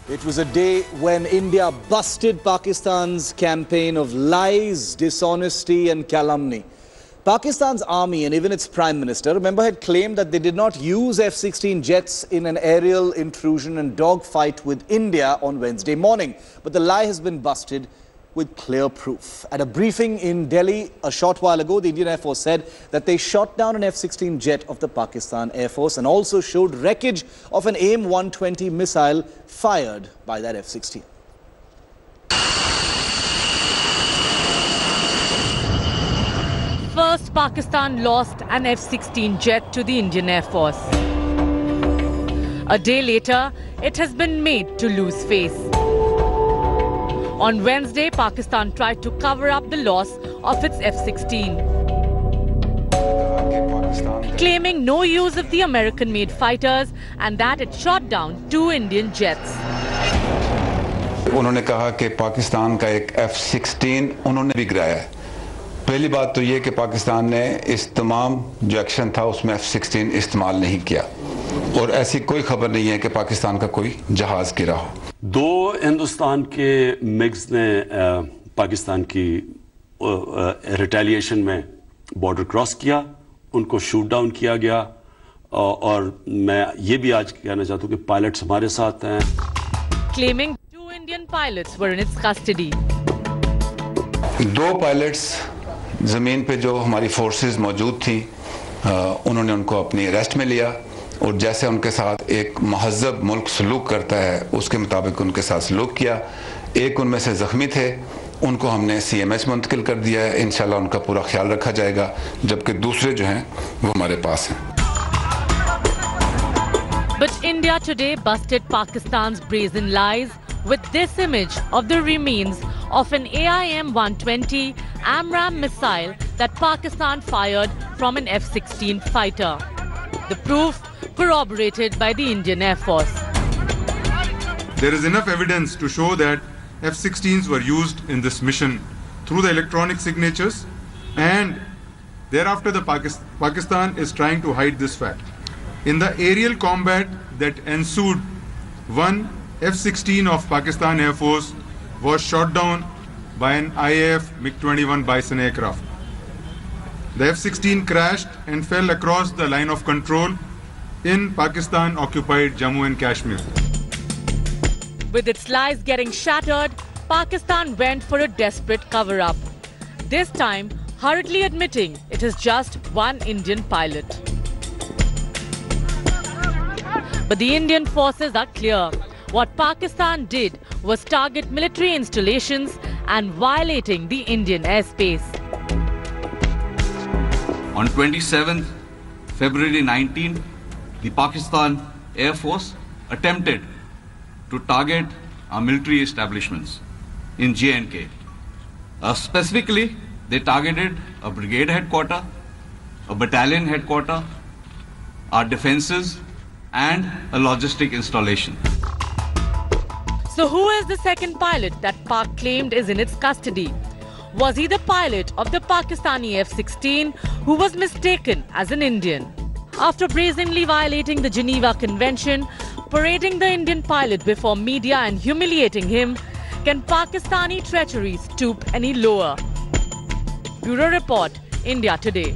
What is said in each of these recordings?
It was a day when India busted Pakistan's campaign of lies, dishonesty and calumny. Pakistan's army and even its Prime Minister, remember, had claimed that they did not use F-16 jets in an aerial intrusion and dogfight with India on Wednesday morning. But the lie has been busted with clear proof. At a briefing in Delhi a short while ago, the Indian Air Force said that they shot down an F-16 jet of the Pakistan Air Force and also showed wreckage of an AIM-120 missile fired by that F-16. First, Pakistan lost an F-16 jet to the Indian Air Force. A day later, it has been made to lose face. On Wednesday, Pakistan tried to cover up the loss of its F-16, claiming no use of the American-made fighters and that it shot down 2 Indian jets. उन्होंने कहा कि पाकिस्तान का एक F-16 उन्होंने भी गिराया है। पहली बात तो ये कि पाकिस्तान ने इस तमाम जो एक्शन था उसमें F-16 इस्तेमाल नहीं किया और ऐसी कोई खबर नहीं है कि पाकिस्तान का कोई जहाज गिरा हो। 2 हिंदुस्तान के मिग्स ने पाकिस्तान की रिटेलिएशन में बॉर्डर क्रॉस किया, उनको शूट डाउन किया गया और मैं ये भी आज कहना चाहता हूँ कि पायलट्स हमारे साथ हैं। Claiming 2 Indian pilots were in its custody. 2 pilots ज़मीन पे जो हमारी फोर्सेस मौजूद थी उन्होंने उनको अपनी अरेस्ट में लिया और जैसे उनके साथ एक महज़ब मुल्क सलूक करता है उसके मुताबिक उनके साथ सलूक किया। एक उनमें से ज़ख्मी थे, उनको हमने CMH मुंतकिल कर दिया है। इंशाल्लाह उनका पूरा ख्याल रखा जाएगा, जबकि दूसरे जो हैं वो हमारे पास हैं। But India today busted Pakistan's brazen lies with this image of the remains of an AIM-120 AMRAAM missile that Pakistan fired from an F-16 fighter. The proof corroborated by the Indian Air Force. There is enough evidence to show that F-16s were used in this mission through the electronic signatures, and thereafter the Pakistan is trying to hide this fact. In the aerial combat that ensued, one F-16 of Pakistan Air Force was shot down by an IAF MiG-21 Bison aircraft. The F-16 crashed and fell across the line of control in Pakistan-occupied Jammu and Kashmir. With its lies getting shattered, Pakistan went for a desperate cover-up. This time, hurriedly admitting it is just 1 Indian pilot. But the Indian forces are clear. What Pakistan did was target military installations and violating the Indian airspace. On 27th February 19, the Pakistan Air Force attempted to target our military establishments in J&K. Specifically, they targeted a brigade headquarter, a battalion headquarter, our defenses, and a logistic installation. So who is the second pilot that Pak claimed is in its custody? Was he the pilot of the Pakistani F-16 who was mistaken as an Indian? After brazenly violating the Geneva Convention, parading the Indian pilot before media and humiliating him, can Pakistani treachery stoop any lower? Bureau Report, India Today.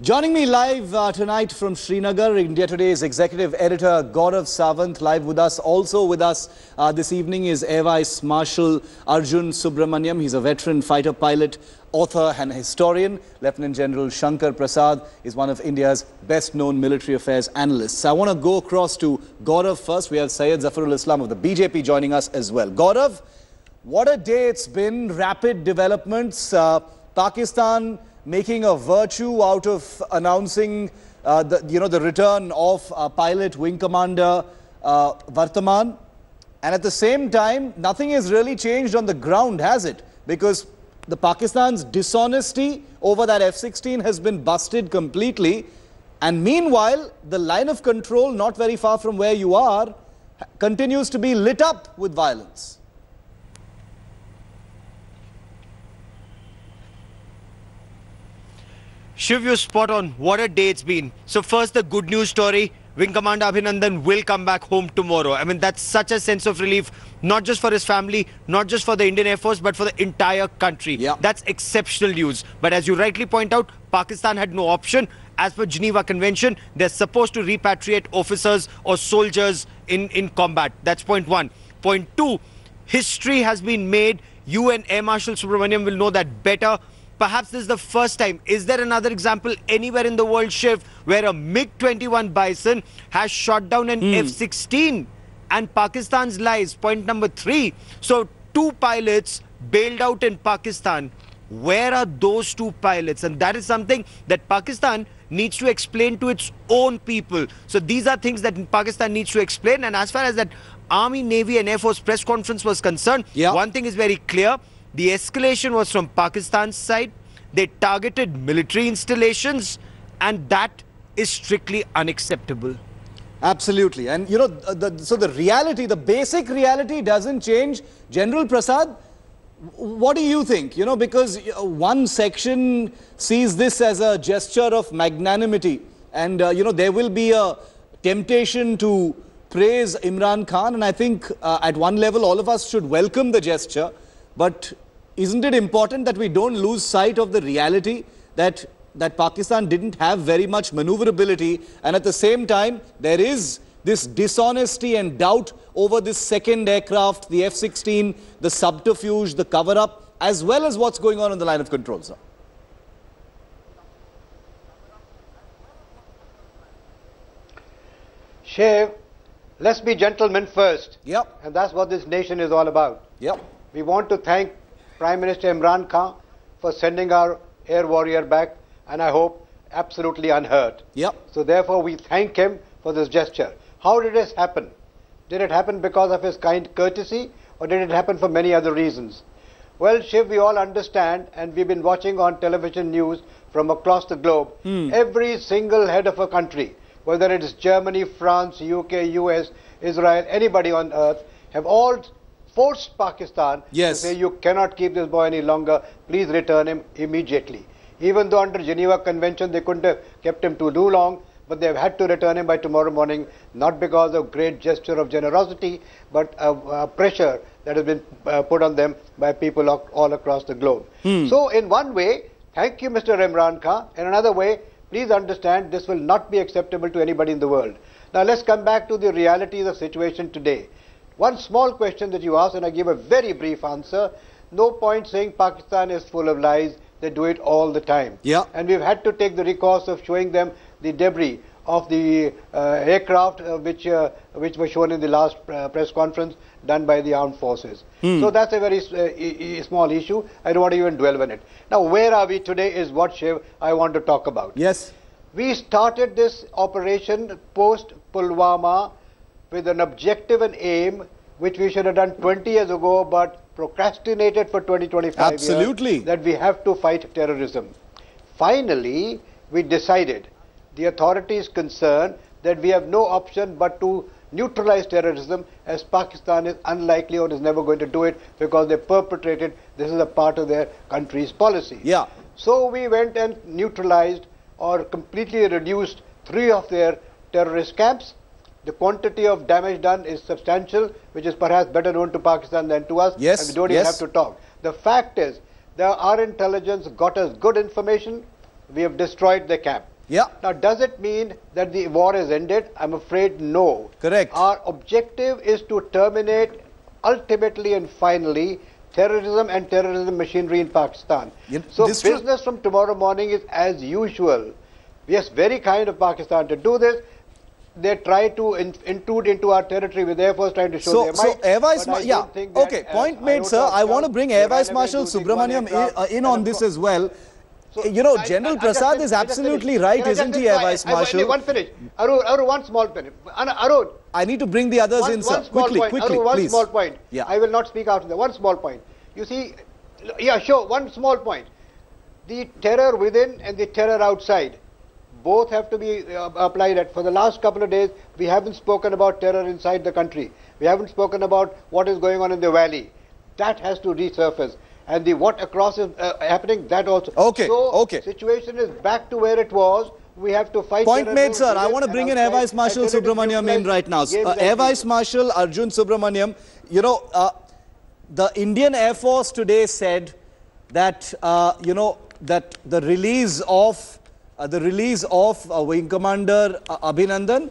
Joining me live tonight from Srinagar, India Today's executive editor Gaurav Sawant. Live with us, also with us this evening is Air Vice Marshal Arjun Subramaniam. He's a veteran fighter pilot, author and historian. Lieutenant General Shankar Prasad is one of India's best-known military affairs analysts. I want to go across to Gaurav first. We have Syed Zafarul Islam of the BJP joining us as well. Gaurav, what a day it's been. Rapid developments. Pakistan making a virtue out of announcing the return of pilot Wing Commander Varthaman, and at the same time nothing has really changed on the ground, has it? Because the Pakistan's dishonesty over that F-16 has been busted completely, and meanwhile the line of control not very far from where you are continues to be lit up with violence. Shiv, you're spot on. What a day it's been. So first, the good news story. Wing Commander Abhinandan will come back home tomorrow. I mean, that's such a sense of relief, not just for his family, not just for the Indian Air Force, but for the entire country. Yeah. That's exceptional news. But as you rightly point out, Pakistan had no option. As per Geneva Convention, they're supposed to repatriate officers or soldiers in combat. That's point one. Point two, history has been made. You and Air Marshal Subramaniam will know that better. Perhaps this is the first time. Is there another example anywhere in the world, Shiv, where a MiG-21 Bison has shot down an F-16 and Pakistan's lies? Point number three. So 2 pilots bailed out in Pakistan. Where are those 2 pilots? And that is something that Pakistan needs to explain to its own people. So these are things that Pakistan needs to explain. And as far as that Army, Navy and Air Force press conference was concerned, one thing is very clear. The escalation was from Pakistan's side. They targeted military installations, and that is strictly unacceptable. Absolutely. And, you know, so the reality, the basic reality doesn't change. General Prasad, what do you think? You know, because one section sees this as a gesture of magnanimity. And, you know, there will be a temptation to praise Imran Khan. And I think at one level, all of us should welcome the gesture. But isn't it important that we don't lose sight of the reality that Pakistan didn't have very much maneuverability, and at the same time there is this dishonesty and doubt over this second aircraft, the F-16, the subterfuge, the cover-up, as well as what's going on in the line of control, sir? Shiv, let's be gentlemen first. Yep. And that's what this nation is all about. Yep. We want to thank Prime Minister Imran Khan for sending our air warrior back, and I hope absolutely unhurt. Yep. So therefore we thank him for this gesture. How did this happen? Did it happen because of his kind courtesy, or did it happen for many other reasons? Well, Shiv, we all understand, and we've been watching on television news from across the globe, every single head of a country, whether it is Germany, France, UK, US, Israel, anybody on earth, have all forced Pakistan to say, you cannot keep this boy any longer, please return him immediately. Even though under Geneva Convention they couldn't have kept him too long, but they've had to return him by tomorrow morning, not because of great gesture of generosity, but pressure that has been put on them by people all across the globe. So in one way, thank you Mr. Imran Khan. In another way, please understand this will not be acceptable to anybody in the world. Now let's come back to the reality of the situation today. One small question that you asked, and I give a very brief answer. No point saying Pakistan is full of lies. They do it all the time. Yeah. And we've had to take the recourse of showing them the debris of the aircraft which was shown in the last press conference done by the armed forces. So that's a very small issue. I don't want to even dwell on it. Now, where are we today is what, Shiv, I want to talk about. Yes. We started this operation post-Pulwama with an objective and aim which we should have done 20 years ago, but procrastinated for 20-25 years, that we have to fight terrorism. Finally, we decided, the authorities concerned, that we have no option but to neutralize terrorism, as Pakistan is unlikely or is never going to do it because they perpetrated, this is a part of their country's policy. Yeah. So we went and neutralized or completely reduced 3 of their terrorist camps. The quantity of damage done is substantial, which is perhaps better known to Pakistan than to us. Yes, and we don't even have to talk. The fact is, our intelligence got us good information. We have destroyed the camp. Yeah. Now, does it mean that the war is ended? I'm afraid no. Correct. Our objective is to terminate ultimately and finally terrorism and terrorism machinery in Pakistan. So business from tomorrow morning is as usual. Yes, very kind of Pakistan to do this. They try to intrude into our territory with Air Force trying to show their might. So Air Vice okay, point made, sir. I want to bring Air Vice Marshal Subramaniam in on this as well. So you know, General Prasad is absolutely right, isn't he, Air Vice Marshal? One finish. Arun, one small point. Arun. I need to bring the others in, sir. Quickly, please. One small point. Yeah. I will not speak after that. One small point. You see, yeah, sure, one small point. The terror within and the terror outside, both have to be applied at. For the last couple of days, we haven't spoken about terror inside the country. We haven't spoken about what is going on in the valley. That has to resurface. And the what across is happening, that also. Okay, so situation is back to where it was we have to fight. Point made, sir. I want to bring in Air Vice Marshal Subramaniam in right now. Air Vice Marshal Arjun Subramaniam, you know, the Indian Air Force today said that, you know, that the release of Wing Commander Abhinandan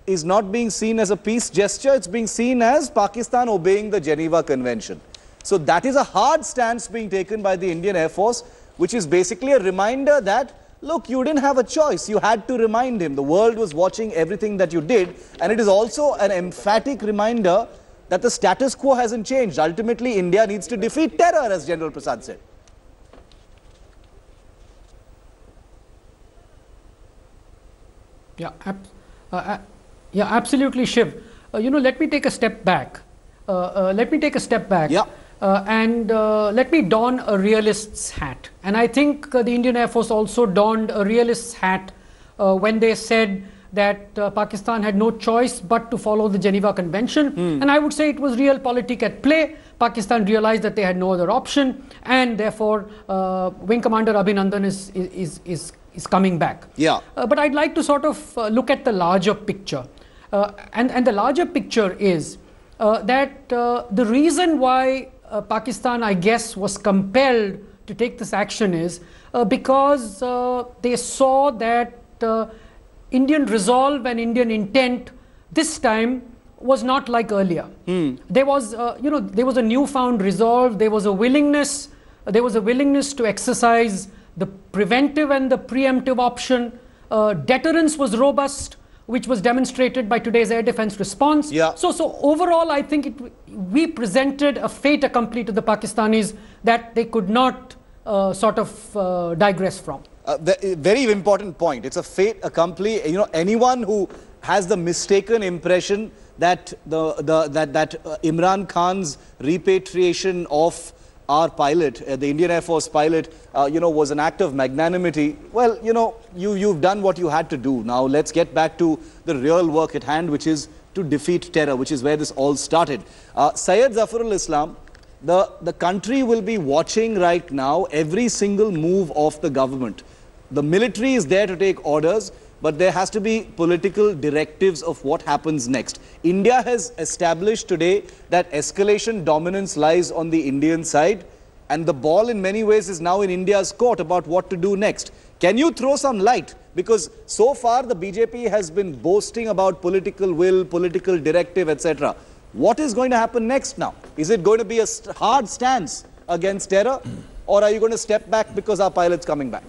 is not being seen as a peace gesture. It's being seen as Pakistan obeying the Geneva Convention. So that is a hard stance being taken by the Indian Air Force, which is basically a reminder that, look, you didn't have a choice. You had to remind him. The world was watching everything that you did. And it is also an emphatic reminder that the status quo hasn't changed. Ultimately, India needs to defeat terror, as General Prasad said. Yeah, absolutely, Shiv. You know, let me take a step back. Yeah. And let me don a realist's hat. And I think the Indian Air Force also donned a realist's hat when they said that Pakistan had no choice but to follow the Geneva Convention. And I would say it was realpolitik at play. Pakistan realized that they had no other option, and therefore Wing Commander Abhinandan is coming back. Yeah. But I'd like to sort of look at the larger picture. And the larger picture is that the reason why Pakistan, I guess, was compelled to take this action is because they saw that Indian resolve and Indian intent this time was not like earlier. There was, you know, there was a newfound resolve. There was a willingness. To exercise the preventive and the preemptive option. Deterrence was robust, which was demonstrated by today's air defense response. Yeah. So overall, I think we presented a fait accompli to the Pakistanis that they could not sort of digress from. Very important point. It's a fait accompli. You know, anyone who has the mistaken impression that Imran Khan's repatriation of our pilot, the Indian Air Force pilot, you know, was an act of magnanimity. Well, you know, you've done what you had to do. Now let's get back to the real work at hand, which is to defeat terror, which is where this all started. Syed Zafarul Islam, the country will be watching right now every single move of the government. The military is there to take orders, but there has to be political directives of what happens next. India has established today that escalation dominance lies on the Indian side, and the ball in many ways is now in India's court about what to do next. Can you throw some light? Because so far the BJP has been boasting about political will, political directive, etc. What is going to happen next now? Is it going to be a hard stance against terror, or are you going to step back because our pilot's coming back?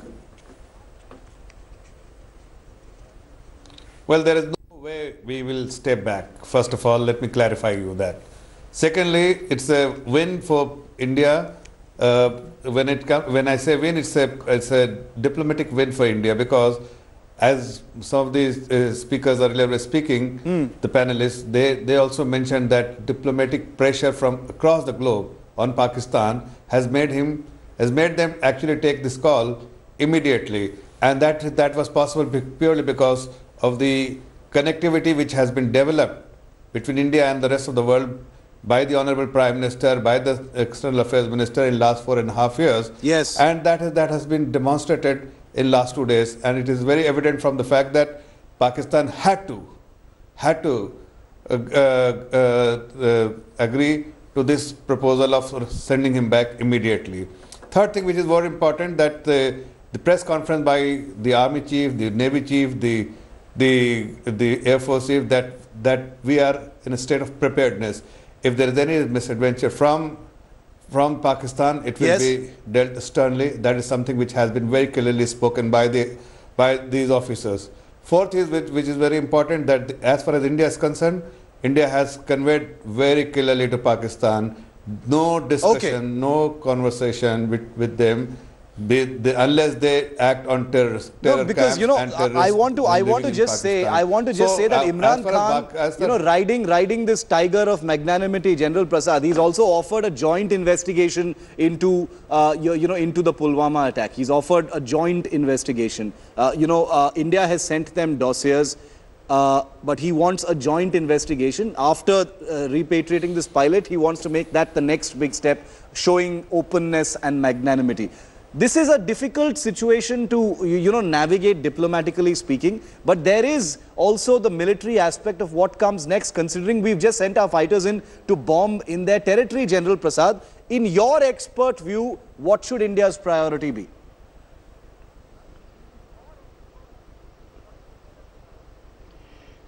Well, there is no way we will step back. First of all, let me clarify you that. Secondly, it's a win for India. When I say win, it's a diplomatic win for India, because as some of these speakers earlier were speaking, the panelists, they also mentioned that diplomatic pressure from across the globe on Pakistan has made them actually take this call immediately, and that was possible purely because of the connectivity which has been developed between India and the rest of the world by the Honorable Prime Minister, by the External Affairs Minister in last 4.5 years. Yes. And that has been demonstrated in last 2 days, and it is very evident from the fact that Pakistan had to agree to this proposal of sending him back immediately. Third thing which is more important, that the press conference by the Army Chief, the Navy Chief, the Air Force Chief, that we are in a state of preparedness. If there is any misadventure from Pakistan, it will be dealt sternly. That is something which has been very clearly spoken by these officers. Fourth is, which is very important, that as far as India is concerned, India has conveyed very clearly to Pakistan, no discussion, no conversation with them, unless they act on terror. No, because you know, I want to just say that Imran Khan, you know, riding this tiger of magnanimity, General Prasad, he's also offered a joint investigation into into the Pulwama attack. He's offered a joint investigation. India has sent them dossiers, but he wants a joint investigation. After repatriating this pilot, he wants to make that the next big step, showing openness and magnanimity. This is a difficult situation to, navigate diplomatically speaking, but there is also the military aspect of what comes next, considering we've just sent our fighters in to bomb in their territory, General Prasad. In your expert view, what should India's priority be?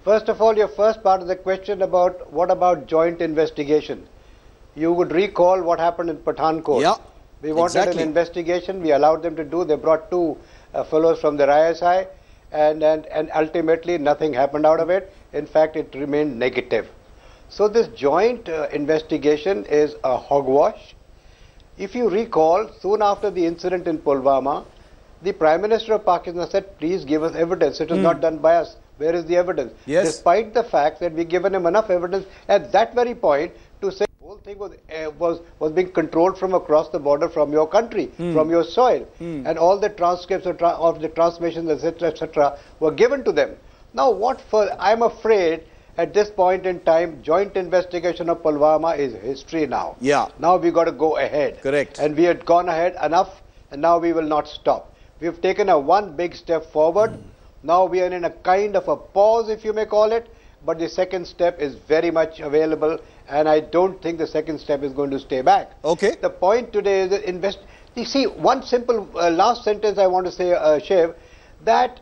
First of all, your first part of the question about what about joint investigation. You would recall what happened in Pathankot. Yeah. We wanted an investigation, we allowed them to do, they brought two fellows from their ISI, and ultimately nothing happened out of it. In fact, it remained negative. So this joint investigation is a hogwash. If you recall, soon after the incident in Pulwama, the Prime Minister of Pakistan said, please give us evidence. It was not done by us. Where is the evidence? Yes. Despite the fact that we've given him enough evidence at that very point to say the whole thing was being controlled from across the border from your country, from your soil. And all the transcripts of the transmissions, etc., were given to them. Now, I'm afraid at this point in time, joint investigation of Pulwama is history now. Yeah. Now we've got to go ahead. Correct. And we had gone ahead enough, and now we will not stop. We've taken one big step forward. Now we are in a kind of a pause, if you may call it, but the second step is very much available, and I don't think the second step is going to stay back. Okay. The point today is that you see, one simple last sentence I want to say, Shiv, that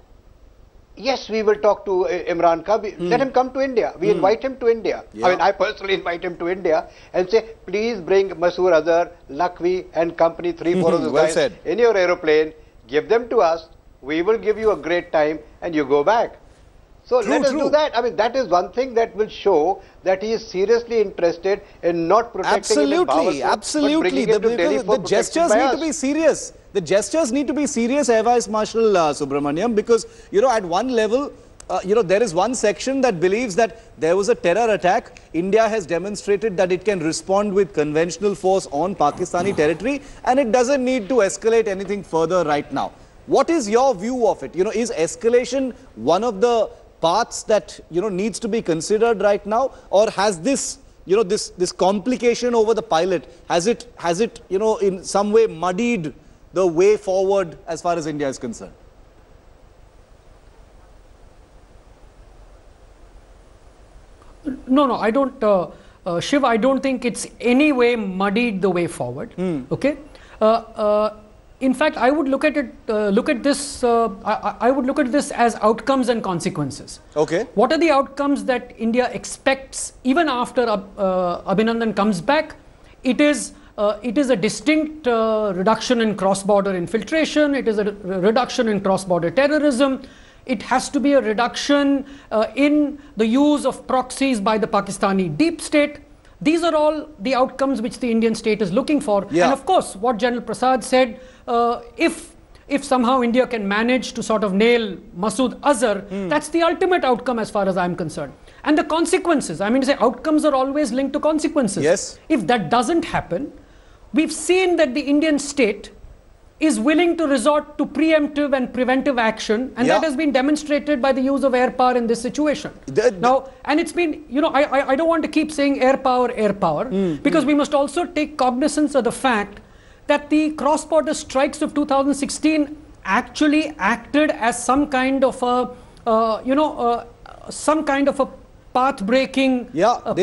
yes, we will talk to Imran Khan. Let him come to India. We invite him to India. Yeah. I mean, I personally invite him to India and say, please bring Masoor Azhar, Lakhvi and company, 3-4 of those Well guys said. in your aeroplane. Give them to us. We will give you a great time and you go back. So let us do that. I mean, that is one thing that will show that he is seriously interested in not protecting him in Bawalpur, Absolutely. but bringing him to Delhi for The gestures protection by need us. to be serious. The gestures need to be serious, Air Vice Marshal Subramaniam, because, at one level, there is one section that believes that there was a terror attack. India has demonstrated that it can respond with conventional force on Pakistani territory, and it doesn't need to escalate anything further right now. What is your view of it? Is escalation one of the paths that, needs to be considered right now? Or has this, this complication over the pilot, has it, in some way muddied the way forward as far as India is concerned? No, I don't, Shiv, I don't think it's any way muddied the way forward. Okay. In fact, I would look at it, I would look at this as outcomes and consequences. Okay. What are the outcomes that India expects even after Abhinandan comes back? It is a distinct reduction in cross-border infiltration. It is a reduction in cross-border terrorism. It has to be a reduction in the use of proxies by the Pakistani deep state. These are all the outcomes which the Indian state is looking for. Yeah. And of course, what General Prasad said, if somehow India can manage to sort of nail Masood Azhar, that's the ultimate outcome as far as I'm concerned. And the consequences, I mean to say outcomes are always linked to consequences. Yes. If that doesn't happen, we've seen that the Indian state is willing to resort to preemptive and preventive action, and that has been demonstrated by the use of air power in this situation. Now, and it's been, I don't want to keep saying air power, because we must also take cognizance of the fact that the cross-border strikes of 2016 actually acted as some kind of a, path-breaking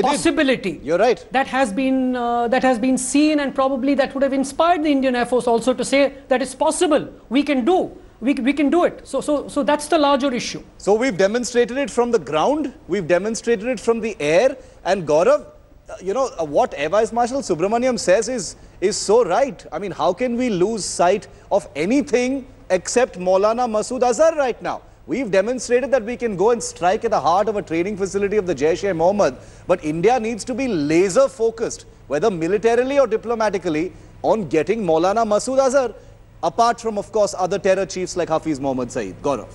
possibility. You're right. That has been seen, and probably that would have inspired the Indian Air Force also to say that it's possible. We can do it. So that's the larger issue. So we've demonstrated it from the ground. We've demonstrated it from the air. And Gaurav, what Air Vice Marshal Subramaniam says is so right. I mean, how can we lose sight of anything except Maulana Masood Azhar right now? We've demonstrated that we can go and strike at the heart of a training facility of the Jaish-e-Mohammed, but India needs to be laser focused, whether militarily or diplomatically, on getting Maulana Masood Azhar, apart from, of course, other terror chiefs like Hafiz Mohammed Saeed. Gaurav.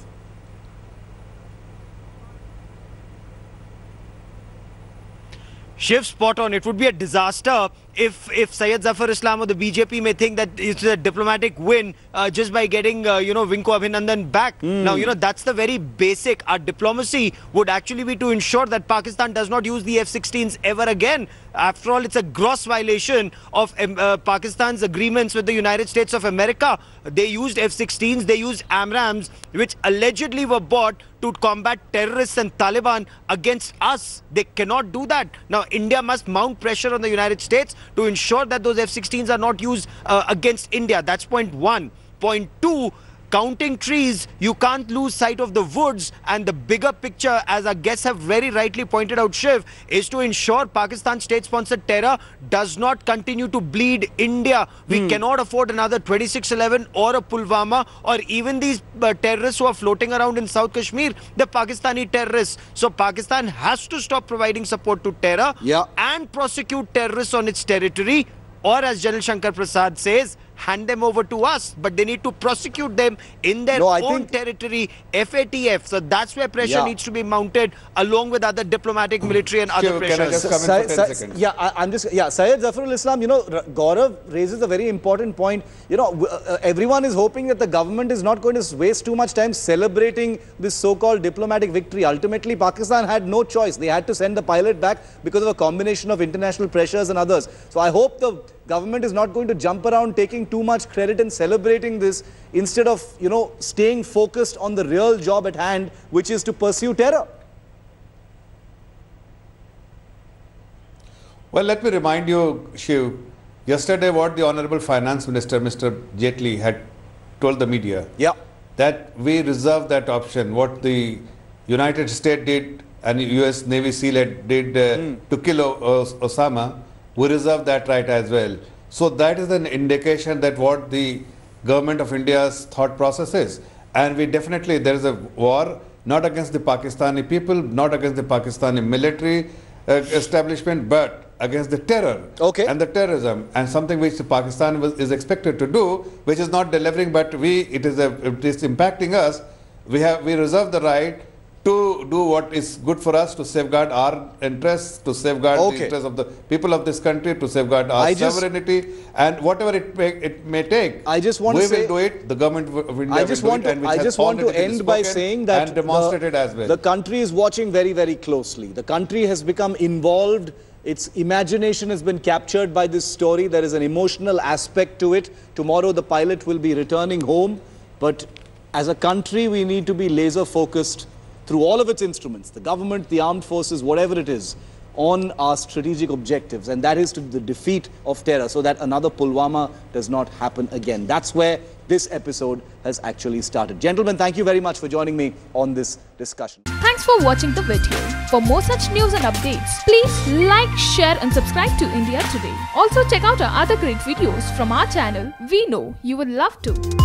Shiv, spot on. It would be a disaster if Syed Zafar Islam or the BJP may think that it's a diplomatic win just by getting, Vinko Abhinandan back. Now, that's the very basic. Our diplomacy would actually be to ensure that Pakistan does not use the F-16s ever again. After all, it's a gross violation of Pakistan's agreements with the United States of America. They used F-16s, they used AMRAAMs, which allegedly were bought to combat terrorists and Taliban against us. They cannot do that. Now, India must mount pressure on the United States to ensure that those F-16s are not used against India. That's point one. Point two, counting trees, you can't lose sight of the woods, and the bigger picture, as our guests have very rightly pointed out, Shiv, is to ensure Pakistan state-sponsored terror does not continue to bleed India. We cannot afford another 26/11 or a Pulwama, or even these terrorists who are floating around in South Kashmir, the Pakistani terrorists. So Pakistan has to stop providing support to terror and prosecute terrorists on its territory, or as General Shankar Prasad says, hand them over to us, but they need to prosecute them in their own territory, FATF. So that's where pressure needs to be mounted, along with other diplomatic, military and other pressures. Can I just come in for 10 seconds? Syed Zafarul Islam, Gaurav raises a very important point. Everyone is hoping that the government is not going to waste too much time celebrating this so-called diplomatic victory. Ultimately, Pakistan had no choice. They had to send the pilot back because of a combination of international pressures and others. So I hope the government is not going to jump around taking too much credit and celebrating this instead of, staying focused on the real job at hand, which is to pursue terror. Well, let me remind you, Shiv, yesterday what the Honorable Finance Minister, Mr. Jaitley, had told the media. That we reserve that option. What the United States did and US Navy SEAL did to kill Osama, we reserve that right as well. So that is an indication that what the government of India's thought process is. And we definitely, there is a war, not against the Pakistani people, not against the Pakistani military establishment, but against the terror and the terrorism, and something which Pakistan is expected to do, which is not delivering, but it is impacting us. We reserve the right to do what is good for us, to safeguard our interests, to safeguard the interests of the people of this country, to safeguard our sovereignty, and whatever it may take. I just want to say, we will do it. The government of India I just want to end by saying that and demonstrated as well. The country is watching very, very closely. The country has become involved. Its imagination has been captured by this story. There is an emotional aspect to it. Tomorrow the pilot will be returning home. But as a country, we need to be laser focused through all of its instruments, the government, the armed forces, whatever it is, on our strategic objectives, and that is to the defeat of terror, so that another Pulwama does not happen again. That's where this episode has actually started. Gentlemen, thank you very much for joining me on this discussion. Thanks for watching the video. For more such news and updates, please like, share and subscribe to India Today. Also check out our other great videos from our channel. We know you will love to.